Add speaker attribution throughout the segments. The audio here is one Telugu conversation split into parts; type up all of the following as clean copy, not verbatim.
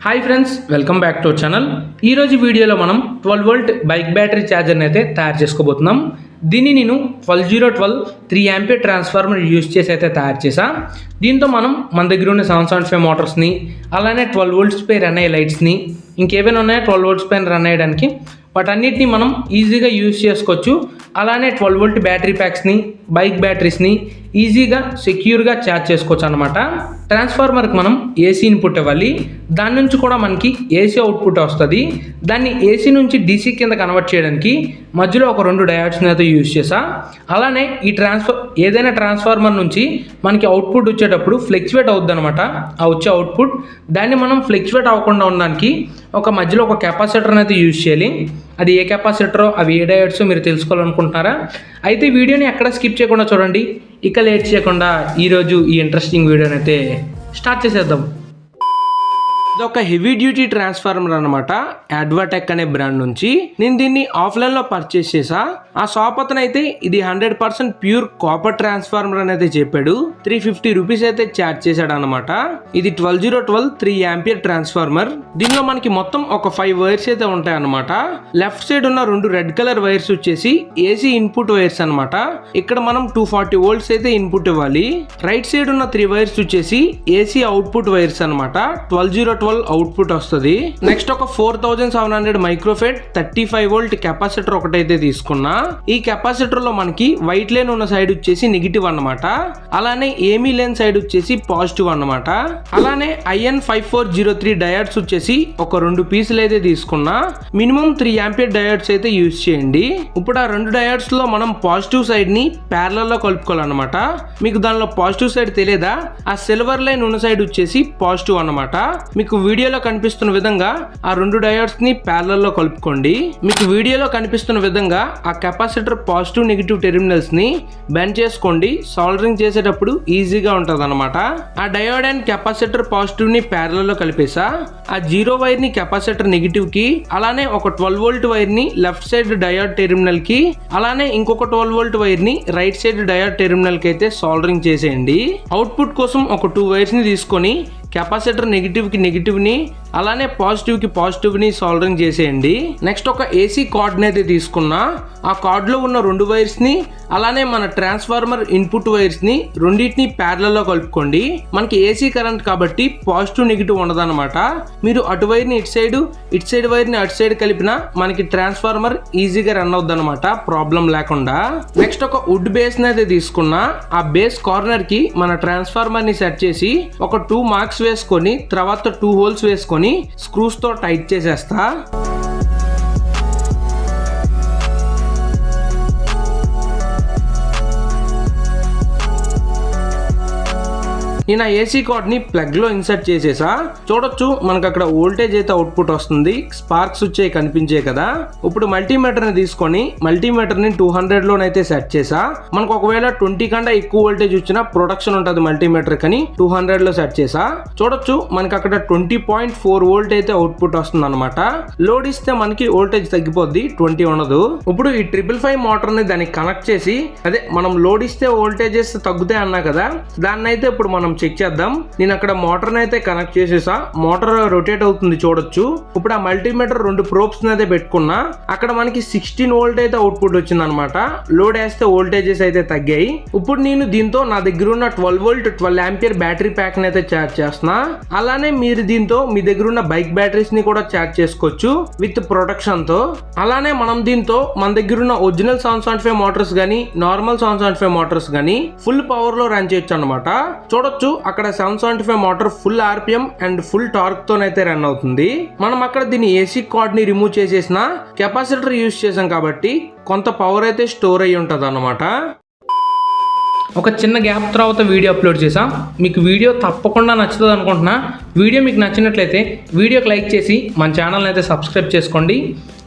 Speaker 1: Hi friends, welcome back to our channel. ఈరోజు వీడియోలో మనం 12 వోల్ట్ బైక్ బ్యాటరీ ఛార్జర్ని అయితే తయారు చేసుకోబోతున్నాం. దీన్ని నేను 12012 3 యాంపియర్ ట్రాన్స్ఫార్మర్ యూజ్ చేసి అయితే తయారు చేసా. దీంతో మనం మన దగ్గర ఉన్న 775 మోటార్స్ని, అలానే 12 వోల్ట్స్ పై రన్ అయ్యే లైట్స్ని, ఇంకేమైనా ఉన్నాయో 12 వోల్ట్స్ పైన రన్ అయ్యడానికి వాటన్నిటిని మనం ఈజీగా యూజ్ చేసుకోవచ్చు. అలానే 12 వోల్ట్ బ్యాటరీ ప్యాక్స్ని, బైక్ బ్యాటరీస్ని ఈజీగా సెక్యూర్గా ఛార్జ్ చేసుకోవచ్చు అనమాట. ట్రాన్స్ఫార్మర్కి మనం ఏసీ ఇన్పుట్ ఇవ్వాలి, దాని నుంచి కూడా మనకి ఏసీ అవుట్పుట్ వస్తుంది. దాన్ని ఏసీ నుంచి డీసీ కింద కన్వర్ట్ చేయడానికి మధ్యలో ఒక 2 డయోడ్స్ని అయితే యూజ్ చేసా. అలానే ఈ ఏదైనా ట్రాన్స్ఫార్మర్ నుంచి మనకి అవుట్పుట్ వచ్చేటప్పుడు ఫ్లెక్చువేట్ అవుద్ది అనమాట. ఆ వచ్చే అవుట్పుట్ దాన్ని మనం ఫ్లెక్చువేట్ అవ్వకుండా ఉండడానికి మధ్యలో ఒక కెపాసిటర్ని అయితే యూజ్ చేయాలి. అది ఏ కెపాసిటరో, అవి ఏ డయోడ్సో మీరు తెలుసుకోవాలనుకుంటున్నారా? అయితే వీడియోని ఎక్కడ స్కిప్ చేయకుండా చూడండి. ఇక లేట్ చేయకుండా ఈరోజు ఈ ఇంట్రెస్టింగ్ వీడియోని అయితే స్టార్ట్ చేసేద్దాం. ఇది ఒక హెవీ డ్యూటీ ట్రాన్స్ఫార్మర్ అనమాట. అడ్వాటెక్ అనే బ్రాండ్ నుంచి నేను దీన్ని ఆఫ్లైన్లో పర్చేస్ చేసా. ఆ షాప్ అతను అయితే ఇది 100% ప్యూర్ కాపర్ ట్రాన్స్ఫార్మర్ అని అయితే చెప్పాడు. 350 రూపీస్ అయితే ఛార్జ్ చేశాడు అనమాట. ఇది 12012 3 యాంపియర్ ట్రాన్స్ఫార్మర్. దీనిలో మనకి మొత్తం ఒక 5 వైర్స్ అయితే ఉంటాయి అనమాట. లెఫ్ట్ సైడ్ ఉన్న 2 రెడ్ కలర్ వైర్స్ వచ్చేసి ఏసీ ఇన్పుట్ వైర్స్ అనమాట. ఇక్కడ మనం 240 వోల్ట్స్ అయితే ఇన్పుట్ ఇవ్వాలి. రైట్ సైడ్ ఉన్న 3 వైర్స్ వచ్చేసి ఏసీ అవుట్పుట్ వైర్స్ అనమాట. 1212 అవుట్పుట్ వస్తుంది. నెక్స్ట్ ఒక 4700 మైక్రోఫెడ్ 35 వోల్ట్ కెపాసిటర్ ఒకటైతే తీసుకున్నా. ఈ కెపాసిటర్ లో మనకి వైట్ లైన్ ఉన్న సైడ్ వచ్చేసి నెగిటివ్ అన్నమాట. అలానే ఏమీ లేని సైడ్ వచ్చేసి పాజిటివ్ అన్నమాట. అలానే IN5403 డయోడ్స్ వచ్చేసి ఒక 2 పీసులు అయితే తీసుకున్నా. మినిమం 3 యాంపియర్ డయోడ్స్ అయితే యూజ్ చేయండి. ఇప్పుడు ఆ 2 డయోడ్స్ లో మనం పాజిటివ్ సైడ్ ని ప్యారలల్ లో కలుపుకోవాలన్నమాట. మీకు దానిలో పాజిటివ్ సైడ్ తెలియదా? ఆ సిల్వర్ లైన్ ఉన్న సైడ్ వచ్చేసి పాజిటివ్ అన్నమాట. మీకు వీడియోలో కనిపిస్తున్న విధంగా ఆ 2 డయోడ్స్ ని ప్యారలల్ లో కలుపుకోండి. మీకు వీడియోలో కనిపిస్తున్న విధంగా ఆ కెపాసిటర్ పాజిటివ్ నెగిటివ్ టెర్మినల్స్ ని బెండ్ చేసుకోండి. సోల్డరింగ్ చేసేటప్పుడు ఈజీగా ఉంటది అనమాట. ఆ డయోడ్ అండ్ కెపాసిటర్ పాజిటివ్ ని ప్యారలల్ లో కలిపేసా. ఆ 0 వైర్ ని కెపాసిటర్ నెగిటివ్ కి, అలానే ఒక 12 వోల్ట్ వైర్ ని లెఫ్ట్ సైడ్ డయోడ్ టెర్మినల్ కి, అలానే ఇంకొక 12 వోల్ట్ వైర్ ని రైట్ సైడ్ డయోడ్ టెర్మినల్ కి అయితే సోల్డరింగ్ చేసేయండి. అవుట్పుట్ కోసం ఒక 2 వైర్స్ ని తీసుకొని కెపాసిటర్ నెగిటివ్ కి నెగిటివ్ ని, అలానే పాజిటివ్ కి పాజిటివ్ ని సోల్డరింగ్ చేసేయండి. నెక్స్ట్ ఒక ఏసీ కార్డ్ అయితే తీసుకున్నా. ఆ కార్డ్ లో ఉన్న 2 వైర్స్ ని, అలానే మన ట్రాన్స్ఫార్మర్ ఇన్పుట్ వైర్స్ ని రెండింటిని ప్యారలల్ లో కలుపుకోండి. మనకి ఏసీ కరెంట్ కాబట్టి పాజిటివ్ నెగిటివ్ ఉండదన్నమాట. మీరు అటు వైర్ ని ఇటు సైడ్ వైర్ ని అటు సైడ్ కలిపినా మనకి ట్రాన్స్ఫార్మర్ ఈజీగా రన్ అవుద్ది అనమాట, ప్రాబ్లం లేకుండా. నెక్స్ట్ ఒక వుడ్ బేస్ అయితే తీసుకున్నా. ఆ బేస్ కార్నర్ కి మన ట్రాన్స్ఫార్మర్ ని సెట్ చేసి ఒక 2 మార్క్స్ వేసుకొని తర్వాత 2 హోల్స్ వేసుకొని స్క్రూస్ తో టైట్ చేసేస్తా. నేను ఆ ఏసీ కార్డ్ ని ప్లగ్ లో ఇన్సర్ట్ చేసేసా. చూడొచ్చు మనకు అక్కడ వోల్టేజ్ అయితే అవుట్పుట్ వస్తుంది, స్పార్క్స్ వచ్చాయి కనిపించే కదా. ఇప్పుడు మల్టీమీటర్ ని తీసుకొని మల్టీమీటర్ ని 200 లోనైతే సెట్ చేసా. మనకు ఒకవేళ 20 కన్నా ఎక్కువ వోల్టేజ్ వచ్చినా ప్రొడక్షన్ ఉంటుంది మల్టీమీటర్ కని 200 లో సెట్ చేసా. చూడొచ్చు మనకి అక్కడ 20.4 వోల్ట్ అయితే అవుట్పుట్ వస్తుంది అనమాట. లోడ్ ఇస్తే మనకి వోల్టేజ్ తగ్గిపోద్ది, 20 ఉండదు. ఇప్పుడు ఈ 555 మోటార్ ని దానికి కనెక్ట్ చేసి, అదే మనం లోడ్ ఇస్తే వోల్టేజెస్ తగ్గుతాయి అన్నా కదా, దాన్ని అయితే ఇప్పుడు మనం చెక్ చేద్దాం. నేను అక్కడ మోటార్ అయితే కనెక్ట్ చేసేసా. మోటార్ రొటేట్ అవుతుంది చూడొచ్చు. ఇప్పుడు ఆ మల్టీమీటర్ 2 ప్రోబ్స్ అయితే పెట్టుకున్నా. అక్కడ మనకి 16 వోల్ట్ అయితే అవుట్పుట్ వచ్చింది అనమాట. లోడ్ వేస్తే వోల్టేజెస్ అయితే తగ్గాయి. ఇప్పుడు నేను దీంతో నా దగ్గర ఉన్న 12 వోల్ట్ 12 యాంపియర్ బ్యాటరీ ప్యాక్ అయితే ఛార్జ్ చేస్తున్నా. అలానే మీరు దీంతో మీ దగ్గర ఉన్న బైక్ బ్యాటరీస్ ని కూడా ఛార్జ్ చేసుకోవచ్చు విత్ ప్రొటెక్షన్ తో. అలానే మనం దీంతో మన దగ్గర ఉన్న ఒరిజినల్ 775 మోటార్స్ గానీ, నార్మల్ 775 మోటార్స్ గానీ ఫుల్ పవర్ లో రన్ చేయొచ్చు అనమాట. చూడొచ్చు అక్కడ 775 motor full RPM and full torque తోనైతే రన్ అవుతుంది. మనం అక్కడ దీని ఏసీ కార్డ్ ని రిమూవ్ చేసేసిన కెపాసిటర్ యూజ్ చేసాం కాబట్టి కొంత పవర్ అయితే స్టోర్ అయ్యి ఉంటుంది అన్నమాట. ఒక చిన్న గ్యాప్ తర్వాత వీడియో అప్లోడ్ చేసాం. మీకు వీడియో తప్పకుండా నచ్చుతుంది అనుకుంటున్నా. వీడియో మీకు నచ్చినట్లయితే వీడియోకి లైక్ చేసి మన ఛానల్ని అయితే సబ్స్క్రైబ్ చేసుకోండి.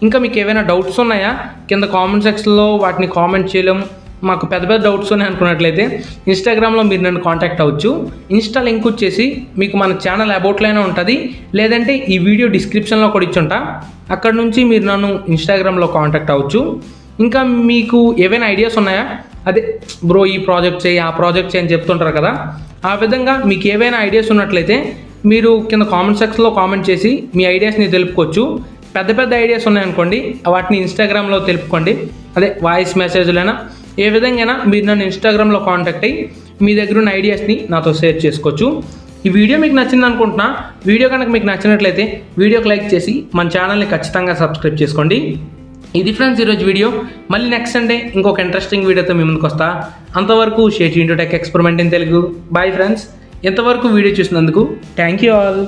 Speaker 1: ఇంకా మీకు ఏమైనా డౌట్స్ ఉన్నాయా కింద కామెంట్ సెక్షన్లో వాటిని కామెంట్ చేయలేం. మాకు పెద్ద డౌట్స్ ఉన్నాయి అనుకున్నట్లయితే ఇన్స్టాగ్రామ్లో మీరు నన్ను కాంటాక్ట్ అవ్వచ్చు. ఇన్స్టా లింక్ వచ్చేసి మీకు మన ఛానల్ అబౌట్లోనే ఉంటుంది, లేదంటే ఈ వీడియో డిస్క్రిప్షన్లో కూడా ఇచ్చుంటా. అక్కడ నుంచి మీరు నన్ను ఇన్స్టాగ్రామ్లో కాంటాక్ట్ అవ్వచ్చు. ఇంకా మీకు ఏవైనా ఐడియాస్ ఉన్నాయా? అదే బ్రో ఈ ప్రాజెక్ట్ చేయి, ఆ ప్రాజెక్ట్ చేయి అని చెప్తుంటారు కదా, ఆ విధంగా మీకు ఏవైనా ఐడియాస్ ఉన్నట్లయితే మీరు కింద కామెంట్ సెక్షన్లో కామెంట్ చేసి మీ ఐడియాస్ని తెలుపుకోవచ్చు. పెద్ద ఐడియాస్ ఉన్నాయనుకోండి, వాటిని ఇన్స్టాగ్రామ్లో తెలుపుకోండి. అదే వాయిస్ మెసేజ్లైనా ఏ విధంగా మీరు నన్ను ఇన్స్టాగ్రామ్లో కాంటాక్ట్ అయ్యి మీ దగ్గర ఉన్న ఐడియాస్ని నాతో షేర్ చేసుకోవచ్చు. ఈ వీడియో మీకు నచ్చింది అనుకుంటున్నా. వీడియో కనుక మీకు నచ్చినట్లయితే వీడియోకి లైక్ చేసి మన ఛానల్ని ఖచ్చితంగా సబ్స్క్రైబ్ చేసుకోండి. ఇది ఫ్రెండ్స్ ఈరోజు వీడియో. మళ్ళీ నెక్స్ట్ సండే ఇంకొక ఇంట్రెస్టింగ్ వీడియోతో మీ ముందుకు వస్తా. అంతవరకు share into tech experiment in Telugu. Bye friends. ఇంతవరకు వీడియో చూసినందుకు థ్యాంక్ యూ ఆల్.